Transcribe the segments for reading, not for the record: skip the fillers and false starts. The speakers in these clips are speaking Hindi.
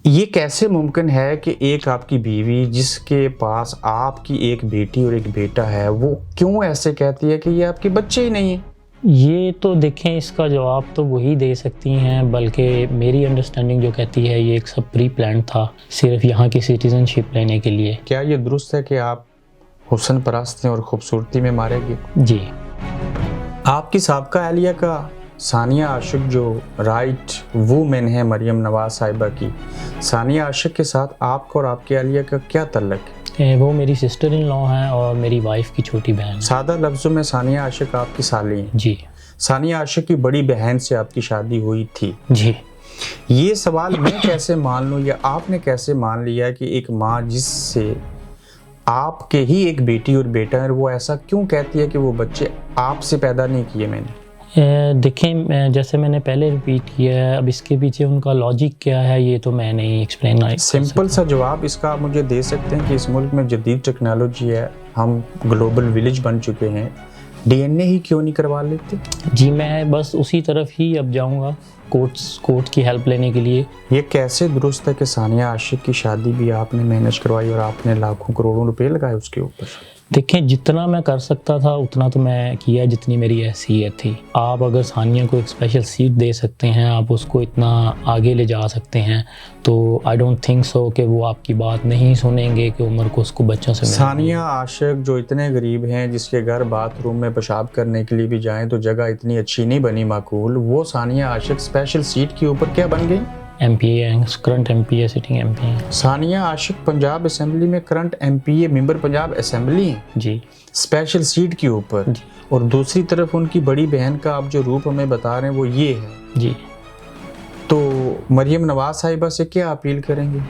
ये कैसे मुमकिन है कि एक आपकी बीवी जिसके पास आपकी एक बेटी और एक बेटा है, वो क्यों ऐसे कहती है कि ये आपके बच्चे ही नहीं हैं? ये तो देखें, इसका जवाब तो वही दे सकती हैं, बल्कि मेरी अंडरस्टैंडिंग जो कहती है ये एक सब प्री प्लान था, सिर्फ यहाँ की सिटीजनशिप लेने के लिए। क्या ये दुरुस्त है कि आप हुस्न परस्त हैं और खूबसूरती में मारेगी? जी। आपकी साबका अहलिया का सानिया आशिक जो राइट वूमेन है मरियम नवाज साहिबा की, सानिया आशिक के साथ आपका और आपकी अहलिया का क्या तल्लक है? वो मेरी सिस्टर इन लॉ हैं और मेरी वाइफ की छोटी बहन। सादा लफ्ज़ों में सानिया आशिक आपकी साली हैं। जी। सानिया आशिक की बड़ी बहन से आपकी शादी हुई थी। जी। ये सवाल मैं कैसे मान लूँ या आपने कैसे मान लिया कि एक माँ जिससे आपके ही एक बेटी और बेटा है, वो ऐसा क्यों कहती है कि वो बच्चे आपसे पैदा नहीं किए मैंने? देखें, जैसे मैंने पहले रिपीट किया है, अब इसके पीछे उनका लॉजिक क्या है ये तो मैं नहीं एक्सप्लेन कर सकता। सिंपल सा जवाब इसका आप मुझे दे सकते हैं कि इस मुल्क में जदीद टेक्नोलॉजी है, हम ग्लोबल विलेज बन चुके हैं, डीएनए ही क्यों नहीं करवा लेते? जी, मैं बस उसी तरफ ही अब जाऊंगा, कोर्ट की हेल्प लेने के लिए। ये कैसे दुरुस्त है कि सानिया आशिक की शादी भी आपने मैनेज करवाई और आपने लाखों करोड़ों रुपए लगाए उसके ऊपर? देखें, जितना मैं कर सकता था उतना तो मैं किया, जितनी मेरी हैसियत थी। आप अगर सानिया को एक स्पेशल सीट दे सकते हैं, आप उसको इतना आगे ले जा सकते हैं, तो आई डोंट थिंक सो कि वो आपकी बात नहीं सुनेंगे कि उमर को उसको बच्चों से। सानिया आशिक जो इतने गरीब हैं, जिसके घर बाथरूम में पेशाब करने के लिए भी जाएं तो जगह इतनी अच्छी नहीं बनी माकूल, वो सानिया आशिक स्पेशल सीट के ऊपर क्या बन गई? MPA, current MPA, sitting MP हैं। सानिया आशिक पंजाब असेंबली में current MPA member Punjab assembly हैं जी, स्पेशल सीट के ऊपर। और दूसरी तरफ उनकी बड़ी बहन का आप जो रूप हमें बता रहे हैं वो ये है। जी। तो मरियम नवाज साहिबा से क्या अपील करेंगे?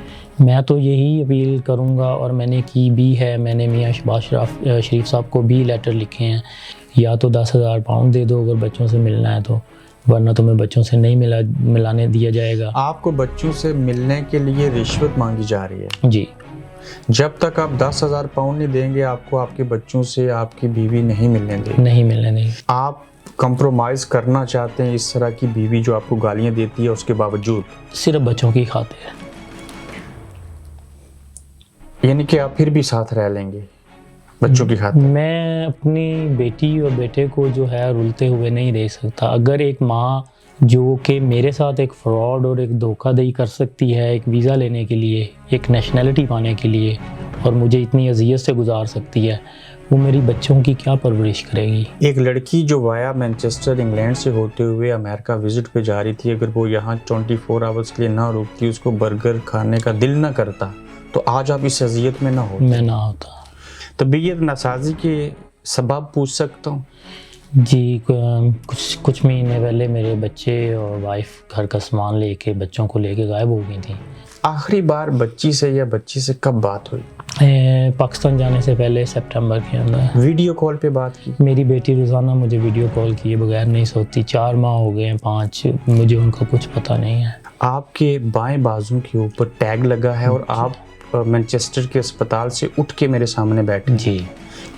मैं तो यही अपील करूंगा और मैंने की भी है। मैंने मियाँ शहबाज शरीफ साहब को भी लेटर लिखे हैं, या तो 10,000 पाउंड दे दो अगर बच्चों से मिलना है तो, वरना तुम्हें बच्चों से नहीं मिलाने दिया जाएगा। आपको बच्चों से मिलने के लिए रिश्वत मांगी जा रही है? जी। जब तक आप 10,000 पाउंड नहीं देंगे, आपको आपके बच्चों से आपकी बीवी नहीं मिलने देगी? नहीं मिलने देगी। आप कंप्रोमाइज़ करना चाहते हैं इस तरह की बीवी जो आपको गालियां देती है उसके बावजूद? सिर्फ बच्चों की खातिर। यानी कि आप फिर भी साथ रह लेंगे बच्चों की खातिर? मैं अपनी बेटी और बेटे को जो है रुलते हुए नहीं देख सकता। अगर एक माँ जो कि मेरे साथ एक फ्रॉड और एक धोखाधड़ी कर सकती है एक वीज़ा लेने के लिए, एक नेशनैलिटी पाने के लिए, और मुझे इतनी अजियत से गुजार सकती है, वो मेरी बच्चों की क्या परवरिश करेगी? एक लड़की जो वाया मैनचेस्टर इंग्लैंड से होते हुए अमेरिका विजिट पे जा रही थी, अगर वो यहाँ 24 आवर्स के लिए ना रुकती, उसको बर्गर खाने का दिल ना करता, तो आज आप इस अजियत में ना होते? मैं ना होता। तबीयत नासाजी के सबब पूछ सकता हूँ? जी, कुछ महीने पहले मेरे बच्चे और वाइफ घर का सामान लेके, बच्चों को लेके गायब हो गई थी। आखिरी बार बच्ची से या बच्ची से कब बात हुई? पाकिस्तान जाने से पहले सितंबर के अंदर। वीडियो कॉल पे बात की? मेरी बेटी रोज़ाना मुझे वीडियो कॉल किए बगैर नहीं सोती। 4 माह हो गए हैं, 5, मुझे उनका कुछ पता नहीं है। आपके बाएं बाजू के ऊपर टैग लगा है और आप मैनचेस्टर के अस्पताल से उठ के मेरे सामने बैठे। जी।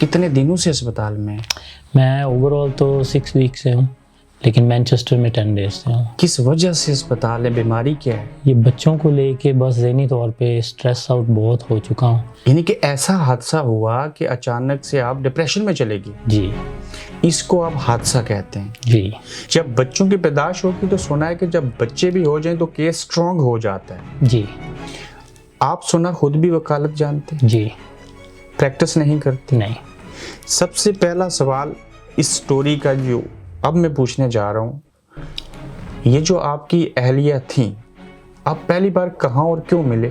कितने दिनों से अस्पताल में? मैं ओवरऑल तो 6 वीक से हूँ, लेकिन मैनचेस्टर में 10 डेज से हूँ। किस वजह से अस्पताल है? बीमारी क्या है? ये बच्चों को लेके बस ज़हनी तौर पे स्ट्रेस आउट बहुत हो चुका हूँ। यानी कि ऐसा हादसा हुआ कि अचानक से आप डिप्रेशन में चले गए? जी। इसको आप हादसा कहते हैं? जी। जब बच्चों की पैदाइश होगी तो सुना है कि जब बच्चे भी हो जाएं तो केस स्ट्रॉन्ग हो जाता है। जी। आप सुना खुद भी वकालत जानते हैं? जी। प्रैक्टिस नहीं करते? नहीं। सबसे पहला सवाल इस स्टोरी का जो अब मैं पूछने जा रहा हूँ, ये जो आपकी अहलिया थी, आप पहली बार कहाँ और क्यों मिले?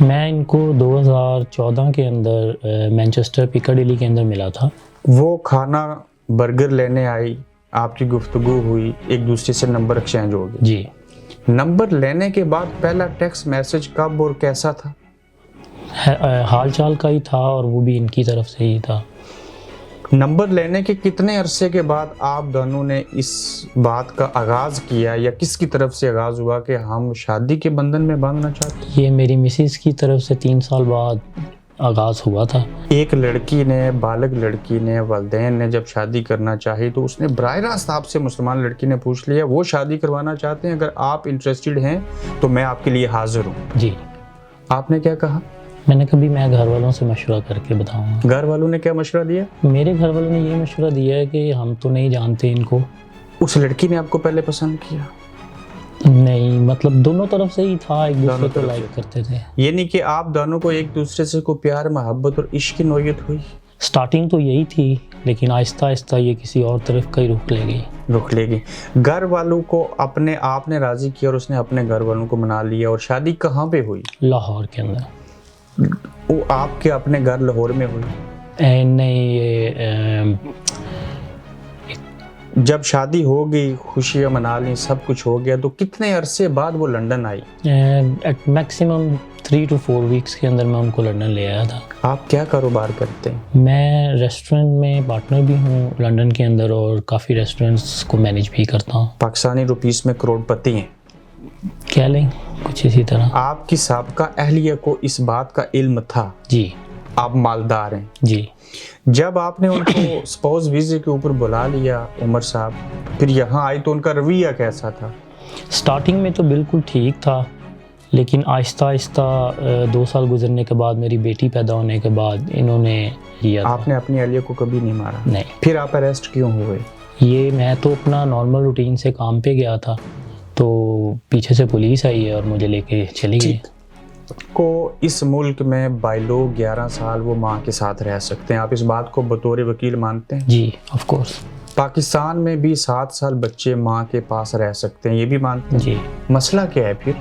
मैं इनको 2014 के अंदर मैनचेस्टर पिकाडिली के अंदर मिला था। वो खाना बर्गर लेने आई, आपकी गुफ्तगू हुई, एक दूसरे से नंबर एक्सचेंज हो गए। जी। नंबर लेने के बाद पहला टेक्स्ट मैसेज कब और कैसा था? हाल चाल का ही था और वो भी इनकी तरफ से ही था। नंबर लेने के कितने अरसे के बाद आप दोनों ने इस बात का आगाज़ किया, या किसकी तरफ से आगाज़ हुआ कि हम शादी के बंधन में बांधना चाहते हैं? ये मेरी मिसेस की तरफ से 3 साल बाद आगाज़ हुआ था। एक लड़की ने, बालिग लड़की ने, वालिदैन ने जब शादी करना चाही तो उसने बराह रास्त आपसे, मुसलमान लड़की ने पूछ लिया वो शादी करवाना चाहते हैं, अगर आप इंटरेस्टेड हैं तो मैं आपके लिए हाजिर हूँ। जी। आपने क्या कहा? मैंने कभी मैं घर वालों से मशवरा करके बताऊंगा। घर वालों ने क्या मशवरा दिया? मेरे घर वालों ने ये मशवरा दिया है कि हम तो नहीं जानते इनको। उस लड़की ने आपको पहले पसंद किया? नहीं, मतलब दोनों तरफ से ही था, एक दूसरे को लाइक करते थे। ये नहीं कि आप दोनों को एक दूसरे से को प्यार, मोहब्बत और इश्क की नोयत हुई? स्टार्टिंग तो यही थी, लेकिन आहिस्ता आहिस्ता ये किसी और तरफ का ही रुख ले गई। रुख लेगी। घर वालों को अपने आपने राजी किया और उसने अपने घर वालों को मना लिया। और शादी कहाँ पे हुई? लाहौर के अंदर। वो आपके अपने घर लाहौर में हुई? नहीं, ये जब शादी हो गई, खुशियाँ मना ली, सब कुछ हो गया, तो कितने अरसे बाद वो लंदन आई? एट मैक्सिमम 3 to 4 वीक्स के अंदर मैं उनको लंदन ले आया था। आप क्या कारोबार करते हैं? मैं रेस्टोरेंट में पार्टनर भी हूँ लंदन के अंदर और काफ़ी रेस्टोरेंट्स को मैनेज भी करता हूँ। पाकिस्तानी रुपीस में करोड़पति हैं, कह लें कुछ इसी तरह। आपकी साबिका अहलिया को इस बात का इल्म था? जी। आप मालदार हैं? जी। जब आपने उनको स्पाउस वीज़े के ऊपर बुला लिया उमर साहब, फिर यहाँ आई तो उनका रवैया कैसा था? स्टार्टिंग में तो बिल्कुल ठीक था, लेकिन आहिस्ता आहिस्ता 2 साल गुजरने के बाद, मेरी बेटी पैदा होने के बाद इन्होंने किया था। आपने अपनी अहलिया को कभी नहीं मारा? नहीं। फिर आप अरेस्ट क्यों हुए? ये मैं तो अपना नॉर्मल रूटीन से काम पे गया था, तो पीछे से पुलिस आई है और मुझे लेके चली गई। को इस मुल्क में बाइलो 11 साल वो माँ के साथ रह सकते हैं, आप इस बात को बतौर वकील मानते हैं? जी, ऑफ कोर्स। पाकिस्तान में भी 7 साल बच्चे माँ के पास रह सकते हैं, ये भी मानते हैं? जी। मसला क्या है फिर?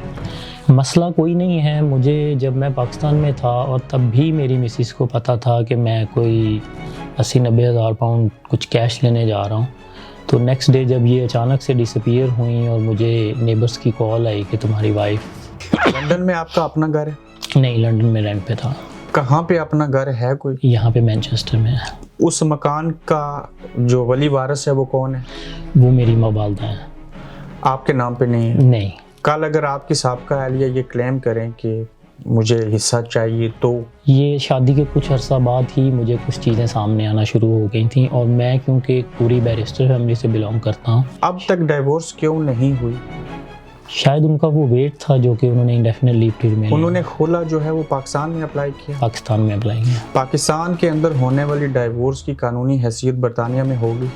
मसला कोई नहीं है। मुझे जब मैं पाकिस्तान में था और तब भी मेरी मिसिस को पता था कि मैं कोई 80-90 हज़ार पाउंड कुछ कैश लेने जा रहा हूँ, तो नेक्स्ट डे जब ये अचानक से डिसअपीयर हुई और मुझे नेबर्स की कॉल आई कि तुम्हारी वाइफ। लंदन में आपका अपना घर है? नहीं, लंदन में रेंट पे था। कहाँ पे अपना घर है कोई? यहाँ पे मैनचेस्टर में है। उस मकान का जो वली वारिस है वो कौन है? वो मेरी माँ वालदा है। आपके नाम पे नहीं है? नहीं। कल अगर आपकी साबिका अहलिया ये क्लेम करें कि मुझे हिस्सा चाहिए तो? ये शादी के कुछ अरसा बाद ही मुझे कुछ चीज़ें सामने आना शुरू हो गई थी, और मैं क्योंकि एक पूरी बैरिस्टर फैमिली से बिलोंग करता हूँ। अब तक डिवोर्स क्यों नहीं हुई? शायद उनका वो वेट था जो कि उन्होंने इंडेफिनिट लीव टू रिमेन। उन्होंने खोला जो है वो पाकिस्तान में अप्लाई किया? पाकिस्तान में अप्लाई किया। पाकिस्तान के अंदर होने वाली डिवोर्स की कानूनी हैसियत बरतानिया में होगी?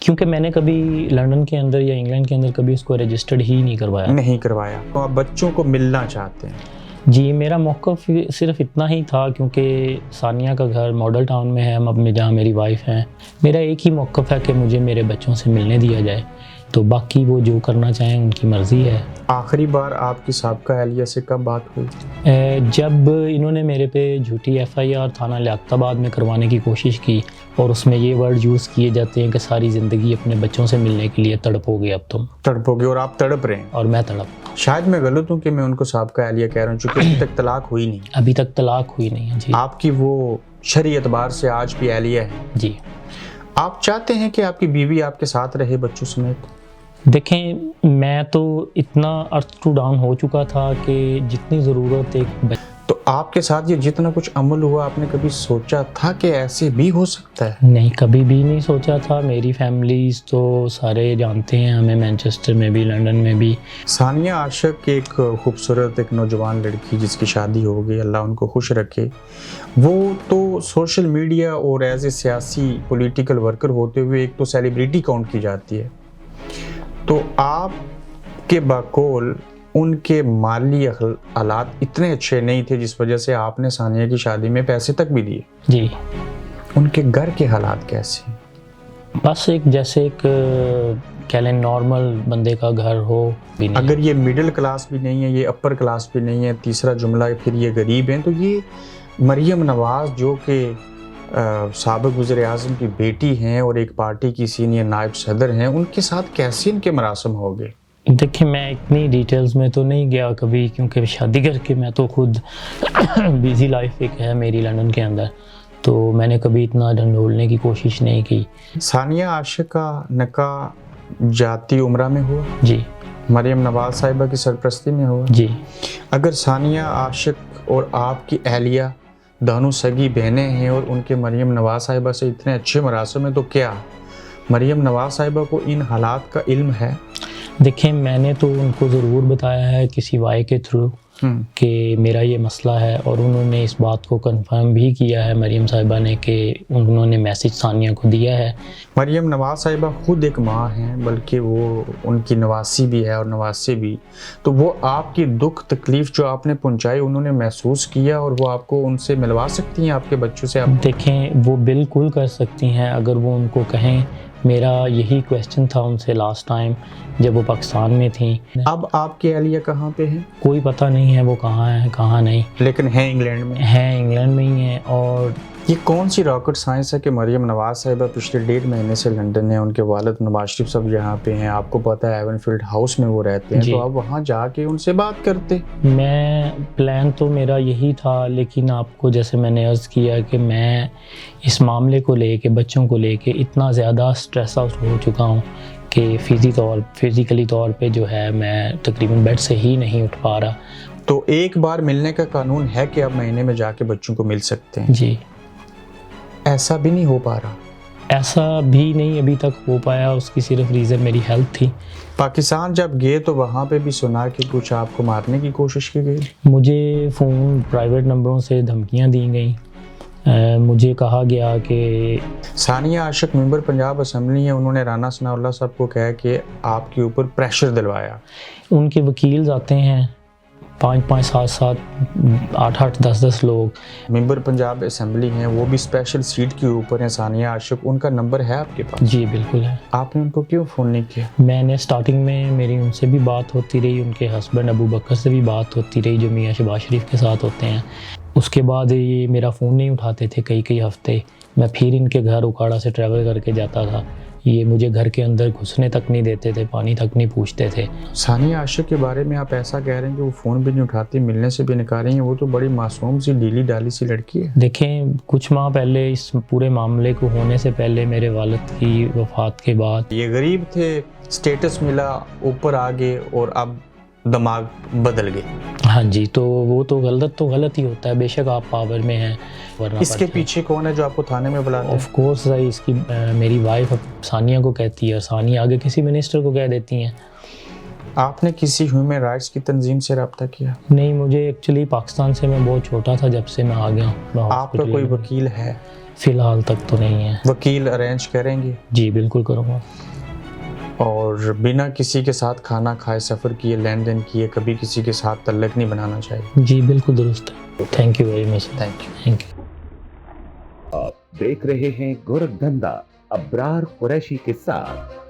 क्योंकि मैंने कभी लंदन के अंदर या इंग्लैंड के अंदर कभी उसको रजिस्टर्ड ही नहीं करवाया। नहीं करवाया। तो आप बच्चों को मिलना चाहते हैं? जी, मेरा मौक़िफ़ सिर्फ इतना ही था, क्योंकि सानिया का घर मॉडल टाउन में है, अब जहाँ मेरी वाइफ है। मेरा एक ही मौक़िफ़ है कि मुझे मेरे बच्चों से मिलने दिया जाए, तो बाकी वो जो करना चाहें उनकी मर्ज़ी है। आखिरी बार आपकी साबिका अहलिया से कब बात हुई? जब इन्होंने मेरे पे झूठी FIR थाना लियाकताबाद में करवाने की कोशिश की, और उसमें ये वर्ड यूज़ किए जाते हैं कि सारी ज़िंदगी अपने बच्चों से मिलने के लिए तड़पोगे अब तुम। तड़पोगे? और आप तड़प रहे हैं? और मैं तड़प। शायद मैं गलत हूँ कि मैं उनको साबिका अहलिया कह रहा हूँ, चूँकि अभी तक तलाक हुई नहीं। अभी तक तलाक हुई नहीं है। जी। आपकी वो शरई एतबार से आज भी अहलिया है? जी। आप चाहते हैं कि आपकी बीवी आपके साथ रहे बच्चों समेत? देखें, मैं तो इतना अर्थ टू डाउन हो चुका था कि जितनी ज़रूरत एक तो आपके साथ ये जितना कुछ अमल हुआ, आपने कभी सोचा था कि ऐसे भी हो सकता है? नहीं, कभी भी नहीं सोचा था। मेरी फैमिलीज़ तो सारे जानते हैं हमें, मैनचेस्टर में भी, लंदन में भी। सानिया आशिक एक खूबसूरत एक नौजवान लड़की जिसकी शादी हो गई, अल्लाह उनको खुश रखे। वो तो सोशल मीडिया और एज ए सियासी पॉलिटिकल वर्कर होते हुए एक तो सेलिब्रिटी काउंट की जाती है, तो आपके बकौल उनके माली हालात इतने अच्छे नहीं थे जिस वजह से आपने सानिया की शादी में पैसे तक भी दिए? जी। उनके घर के हालात कैसे? बस एक जैसे एक कह लें नॉर्मल बंदे का घर हो भी नहीं। अगर ये मिडिल क्लास भी नहीं है, ये अपर क्लास भी नहीं है, तीसरा जुमला फिर ये गरीब हैं, तो ये मरियम नवाज़ जो कि साबिक़ वज़ीर आज़म की बेटी हैं और एक पार्टी की सीनियर नायब सदर हैं, उनके साथ कैसे इनके मरासम हो गए? देखिए, मैं इतनी डिटेल्स में तो नहीं गया कभी, क्योंकि शादी करके मैं तो खुद बिज़ी लाइफ एक है मेरी लंदन के अंदर, तो मैंने कभी इतना ढंढोलने की कोशिश नहीं की। सानिया आशिक का निकाह जाती उम्रा में हुआ? जी। मरियम नवाज साहिबा की सरपरस्ती में हुआ। जी। अगर सानिया आशिक और आपकी अहलिया दोनों सगी बहनें हैं और उनके मरियम नवाज साहिबा से इतने अच्छे मरासम में, तो क्या मरियम नवाज साहिबा को इन हालात का इल्म है? देखें, मैंने तो उनको ज़रूर बताया है किसी वाई के थ्रू कि मेरा ये मसला है, और उन्होंने इस बात को कंफर्म भी किया है मरियम साहिबा ने कि उन्होंने मैसेज सानिया को दिया है। मरियम नवाज साहिबा खुद एक माँ हैं, बल्कि वो उनकी नवासी भी है और नवासे भी। तो वो आपकी दुख तकलीफ़ जो आपने पहुंचाई उन्होंने महसूस किया, और वो आपको उनसे मिलवा सकती हैं आपके बच्चों से? आप देखें, वो बिल्कुल कर सकती हैं अगर वो उनको कहें। मेरा यही क्वेश्चन था उनसे लास्ट टाइम जब वो पाकिस्तान में थी। अब आपकी अहलिया कहाँ पे है? कोई पता नहीं है वो कहाँ है कहाँ नहीं, लेकिन है इंग्लैंड में। है इंग्लैंड में ही है। और ये कौन सी रॉकेट साइंस है कि मरियम नवाज साहिबा पिछले 1.5 महीने से लंदन है, उनके वालिद नवाज शरीफ सब यहाँ पे हैं, आपको पता है एवनफील्ड हाउस में वो रहते हैं, तो आप वहाँ जाके उनसे बात करते। मैं प्लान तो मेरा यही था, लेकिन आपको जैसे मैंने अर्ज़ किया कि मैं इस मामले को लेके, बच्चों को लेके इतना ज़्यादा स्ट्रेस आउट हो चुका हूँ कि फिज़िकली तौर पे जो है मैं तकरीबन बेड से ही नहीं उठ पा रहा। तो एक बार मिलने का कानून है कि आप महीने में जाके बच्चों को मिल सकते हैं। जी। ऐसा भी नहीं हो पा रहा? ऐसा भी नहीं अभी तक हो पाया, उसकी सिर्फ रीज़न मेरी हेल्थ थी। पाकिस्तान जब गए तो वहाँ पे भी सुना कि कुछ आपको मारने की कोशिश की गई? मुझे फ़ोन प्राइवेट नंबरों से धमकियाँ दी गई। मुझे कहा गया कि सानिया आशिक मेंबर पंजाब असम्बली है, उन्होंने राना सनाउल्लाह साहब को कहा कि आपके ऊपर प्रेशर दिलवाया। उनके वकील आते हैं 5-5, 7-7, 8-8, 10-10 लोग। मेंबर पंजाब असम्बली हैं, वो भी स्पेशल सीट के ऊपर हैं सानिया आशिक, उनका नंबर है आपके पास? जी बिल्कुल है। आपने उनको क्यों फ़ोन नहीं किया? मैंने स्टार्टिंग में मेरी उनसे भी बात होती रही, उनके हस्बैंड अबू बकर से भी बात होती रही जो मियाँ शहबाज शरीफ के साथ होते हैं। उसके बाद ये मेरा फ़ोन नहीं उठाते थे कई हफ्ते। मैं फिर इनके घर उकाड़ा से ट्रैवल करके जाता था, ये मुझे घर के अंदर घुसने तक नहीं देते थे, पानी तक नहीं पूछते थे। सानिया आशिक के बारे में आप ऐसा कह रहे हैं कि वो फ़ोन भी नहीं उठाती, मिलने से भी इनकार हैं, वो तो बड़ी मासूम सी डीली डाली सी लड़की है। देखें, कुछ माह पहले, इस पूरे मामले को होने से पहले, मेरे वालिद की वफ़ात के बाद, ये गरीब थे, स्टेटस मिला, ऊपर आ गए और अब दिमाग बदल गए। हाँ जी, तो वो तो गलत ही होता है, बेशक आप पावर में हैं। इसके पीछे कौन है जो आपको थाने में बुलाता है? ऑफ कोर्स इसकी मेरी वाइफ सानिया को कहती है, और सानिया आगे किसी मिनिस्टर को कह देती हैं। आपने किसी ह्यूमन राइट्स की तंजीम से रब्ता किया? नहीं, मुझे एक्चुअली पाकिस्तान से मैं बहुत छोटा था जब से मैं आ गया हूँ। आपका कोई वकील है? फ़िलहाल तक तो नहीं है। वकील अरेंज करेंगे? जी बिल्कुल करूँगा। और बिना किसी के साथ खाना खाए, सफ़र किए, लेन देन किए, कभी किसी के साथ तल्लक नहीं बनाना चाहिए? जी बिल्कुल दुरुस्त है। Thank you very much. Thank you. आप देख रहे हैं गोरखधंधा अब्रार कुरैशी के साथ।